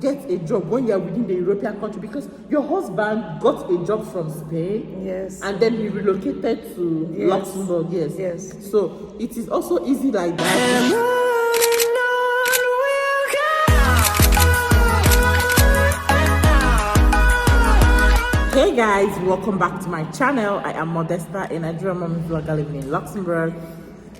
get a job when you are within the European country, because your husband got a job from Spain, yes, and then he relocated to Luxembourg, yes. So it is also easy like that. Hey guys, welcome back to my channel. I am Modesta, a Nigerian mommy vlogger living in Luxembourg.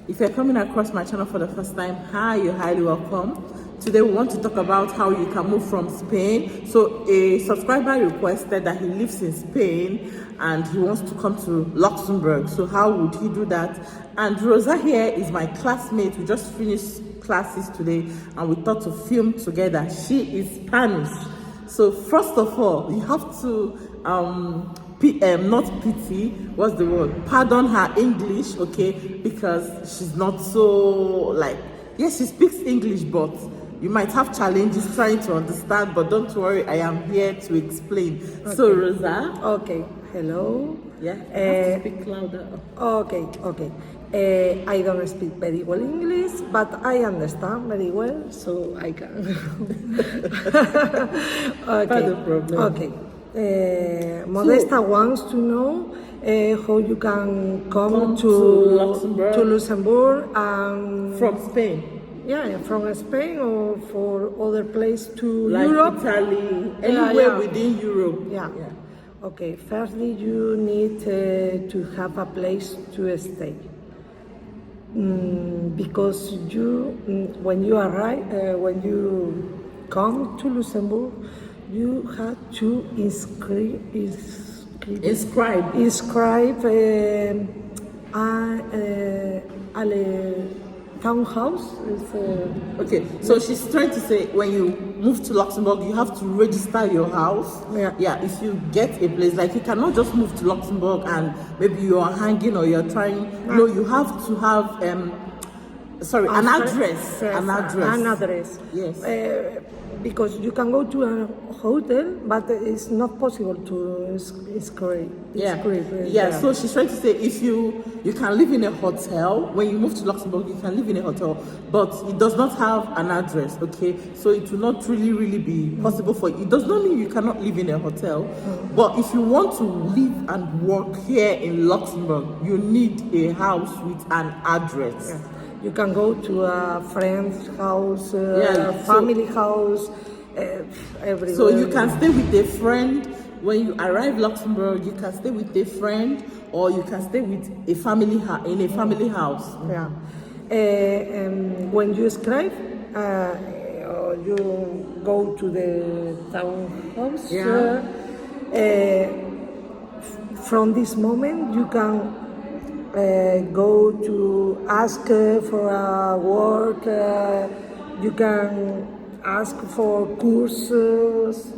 If you're coming across my channel for the first time, hi, you're highly welcome. Today we want to talk about how you can move from Spain. So a subscriber requested that he lives in Spain and he wants to come to Luxembourg. So how would he do that? And Rosa here is my classmate. We just finished classes today and we thought to film together. She is Spanish. So first of all, you have to not pity, what's the word? Pardon her English, okay? Because she's not so yes, she speaks English, but you might have challenges trying to understand, but don't worry, I am here to explain. Okay. So Rosa. Okay, hello. Yeah, you have to speak louder. Okay. I don't speak very well English, but I understand very well, so I can. Okay. No problem. Okay. Modesta wants to know how you can come to Luxembourg from Spain. Yeah, from Spain or for other place to like Europe, Italy, anywhere within Europe. Yeah. Okay. Firstly, you need to have a place to stay. Because when you arrive, when you come to Luxembourg, you have to inscribe a townhouse. Okay, so she's trying to say when you move to Luxembourg, you have to register your house. Yeah, if you get a place, like you cannot just move to Luxembourg and maybe you are hanging or you're trying. No, you have to have an address. An address. Yes. Because you can go to a hotel, but it's not possible to inscribe. So she's trying to say if you can live in a hotel, when you move to Luxembourg, you can live in a hotel, but it does not have an address, okay? So it will not really be possible for you. It does not mean you cannot live in a hotel, but if you want to live and work here in Luxembourg, you need a house with an address. Yeah. You can go to a friend's house, family house, everywhere. So you can stay with a friend. When you arrive Luxembourg, you can stay with a friend, or you can stay with a family in a family house. Yeah. When you inscribe, you go to the townhouse. Yeah. From this moment, you can go to ask for a work. You can ask for courses.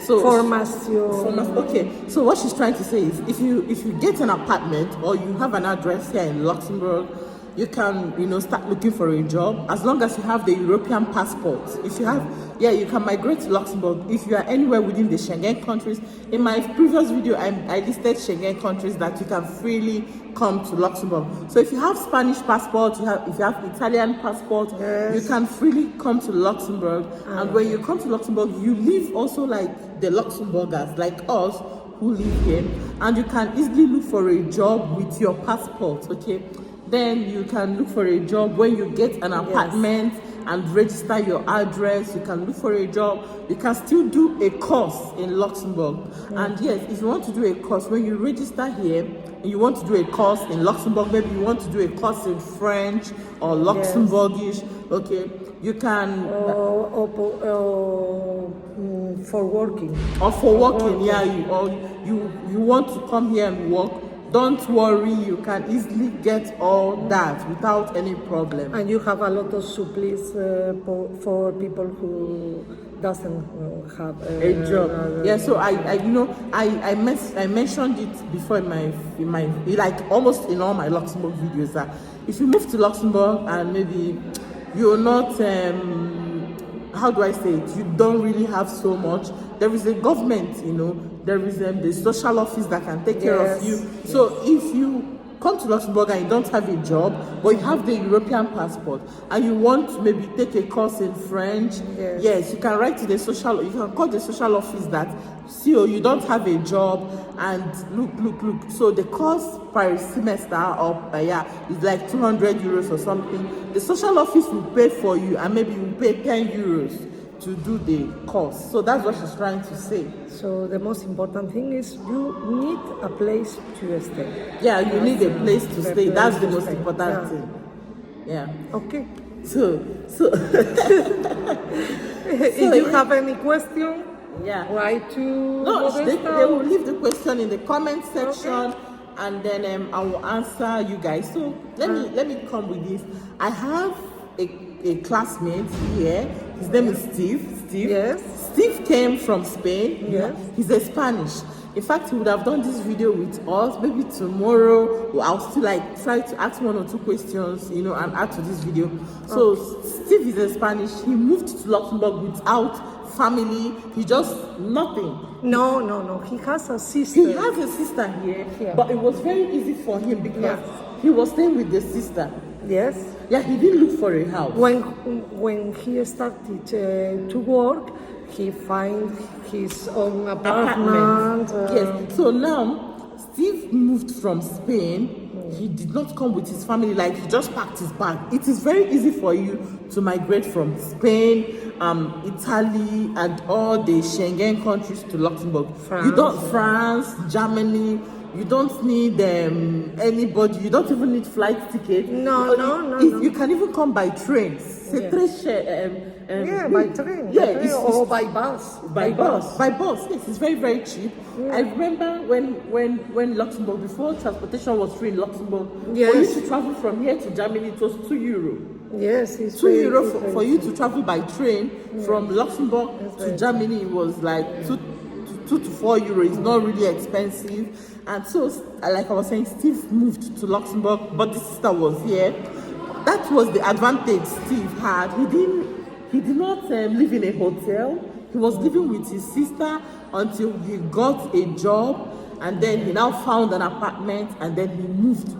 Formation. Okay. So what she's trying to say is, if you get an apartment or you have an address here in Luxembourg, you can start looking for a job as long as you have the European passport. If you have, you can migrate to Luxembourg. If you are anywhere within the Schengen countries, in my previous video I listed Schengen countries that you can freely come to Luxembourg. So if you have Spanish passport, if you have Italian passport, you can freely come to Luxembourg. And when you come to Luxembourg, you live also like the Luxembourgers, like us who live here, and you can easily look for a job with your passport, okay? Then you can look for a job when you get an apartment and register your address. You can look for a job. You can still do a course in Luxembourg. And yes, if you want to do a course, when you register here and you want to do a course in Luxembourg, maybe you want to do a course in French or Luxembourgish, okay, you can... for working. Or for working, you want to come here and work. Don't worry, you can easily get all that without any problem. And you have a lot of supplies for people who doesn't have a job. So I mentioned it before in my like almost in all my Luxembourg videos that if you move to Luxembourg and maybe you're not how do I say it? You don't really have so much. There is a government, there is the social office that can take care of you. So if you come to Luxembourg and you don't have a job, but you have the European passport, and you want to maybe take a course in French, yes, you can write to you can call the social office that, see, oh, you don't have a job, and look. So the cost per semester is like 200 euros or something. The social office will pay for you, and maybe you will pay 10 euros to do the course. So that's what she's trying to say. So the most important thing is you need a place to stay. Yeah, you need a place to stay. That's the most stay. important thing. Yeah. Okay. So If you have any question, yeah. write to No, they Modesta. will leave the question in the comment section, and then I will answer you guys. So let me come with this. I have a classmate here. His name is Steve. Yes. Steve came from Spain. Yes. He's a Spanish. In fact, he would have done this video with us. Maybe tomorrow, I'll still try to ask 1 or 2 questions, and add to this video. So Steve is a Spanish. He moved to Luxembourg without family. He just nothing. No. He has a sister. He has a sister here, but it was very easy for him because he was staying with the sister. Yes. Yeah, he didn't look for a house. When he started to work, he find his own apartment. Yes. So now, Steve moved from Spain. He did not come with his family. He just packed his bag. It is very easy for you to migrate from Spain, Italy, and all the Schengen countries to Luxembourg. France, Germany. You don't need anybody. You don't even need flight ticket. No. You can even come by train. By train. Yeah, or by bus. By bus. Yes, it's very, very cheap. Yeah. I remember when Luxembourg, before transportation was free in Luxembourg, for you to travel from here to Germany, it was €2. Yes, it's €2 for you to travel by train from Luxembourg to Germany. It was like €2 to €4. It's not really expensive. And so, like I was saying, Steve moved to Luxembourg, but the sister was here. That was the advantage Steve had. He did not live in a hotel. He was living with his sister until he got a job, and then he now found an apartment, and then he moved,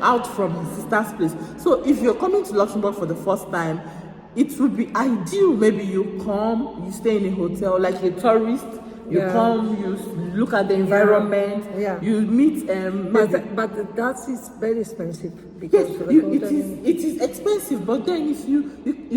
out from his sister's place. So if you're coming to Luxembourg for the first time, it would be ideal. Maybe you come, you stay in a hotel like a tourist. You come, you look at the environment, you meet. But that is very expensive because it is expensive. But then if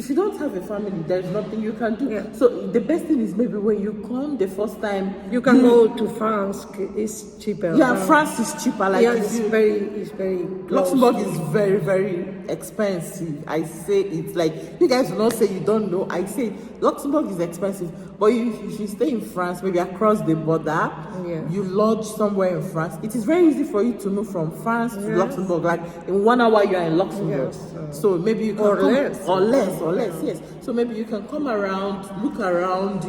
you don't have a family, there's nothing you can do. Yeah. So the best thing is maybe when you come the first time, you can go to France. It's cheaper. Yeah, France is cheaper. It's very close. Luxembourg is very, very expensive. I say it's like, you guys will not say you don't know. I say Luxembourg is expensive. But if you stay in France, maybe across the border, you lodge somewhere in France, it is very easy for you to move from France to Luxembourg. Like in 1 hour, you are in Luxembourg. So maybe you can or less. Yes. So maybe you can come around, look around,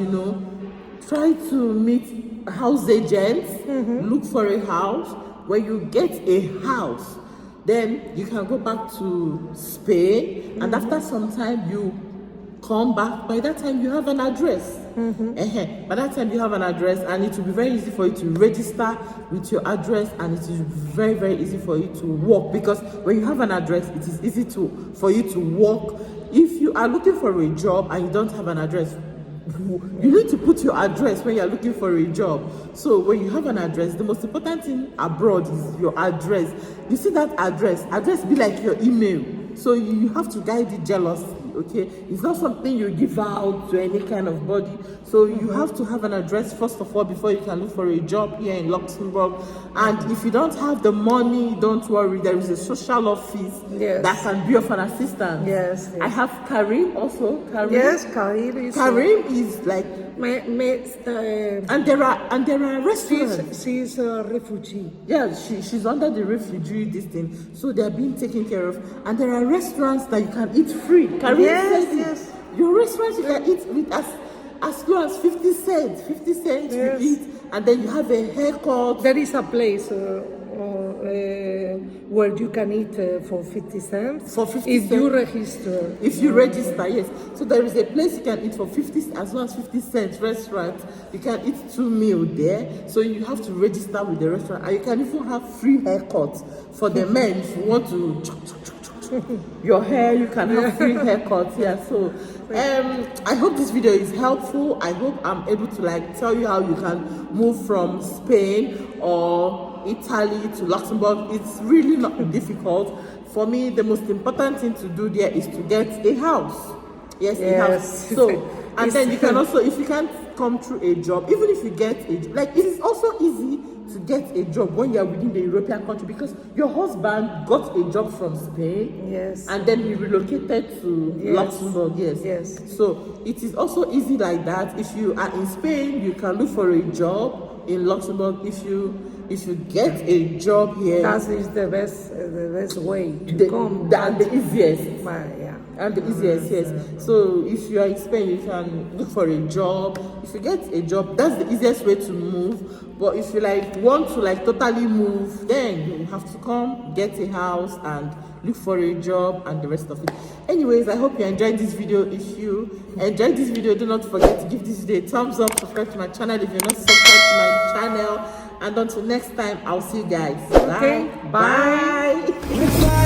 try to meet house agents, look for a house. When you get a house, then you can go back to Spain, and after some time you come back. By that time you have an address. By that time you have an address, and it will be very easy for you to register with your address, and it is very, very easy for you to work, because when you have an address, it is easy for you to work. If you are looking for a job and you don't have an address, you need to put your address when you are looking for a job. So when you have an address, the most important thing abroad is your address. You see that address be like your email. So you have to guide it jealously. Okay, it's not something you give out to any kind of body. So you have to have an address first of all before you can look for a job here in Luxembourg. And if you don't have the money, don't worry. There is a social office that can be of an assistance. Yes. I have Karim also. Yes, Karim is like. And there are restaurants. She's a refugee. Yeah, she's under the refugee this thing. So they're being taken care of. And there are restaurants that you can eat free. Karim Yes. Your restaurants you can eat with as low as 50 cents. 50 cents you eat, and then you have a haircut. There is a place where you can eat for 50 cents. For 50 if you cents. register. If you register, yes. So there is a place you can eat for 50, as well as 50 cents restaurant. You can eat 2 meals there. So you have to register with the restaurant. And you can even have free haircuts for the men if you want to your hair, you can have free haircuts. Yeah, so I hope this video is helpful. I hope I'm able to like tell you how you can move from Spain or Italy to Luxembourg. It's really not difficult. For me, the most important thing to do there is to get a house. Yes, a house. So, and then you can also, if you can't come through a job, even if you get a job, like it is also easy to get a job when you are within the European country, because your husband got a job from Spain, yes, and then he relocated to Luxembourg. Yes. So it is also easy like that. If you are in Spain, you can look for a job in Luxembourg. If you get a job here, that is the best way to come. And the easiest. Yeah. And the easiest, yes. So if you are in Spain, you can look for a job. If you get a job, that's the easiest way to move. But if you like want to like totally move, then you have to come, get a house, and look for a job and the rest of it. Anyways, I hope you enjoyed this video. If you enjoyed this video, do not forget to give this video a thumbs up, subscribe to my channel if you're not subscribed to my channel. And until next time, I'll see you guys. Okay. Bye.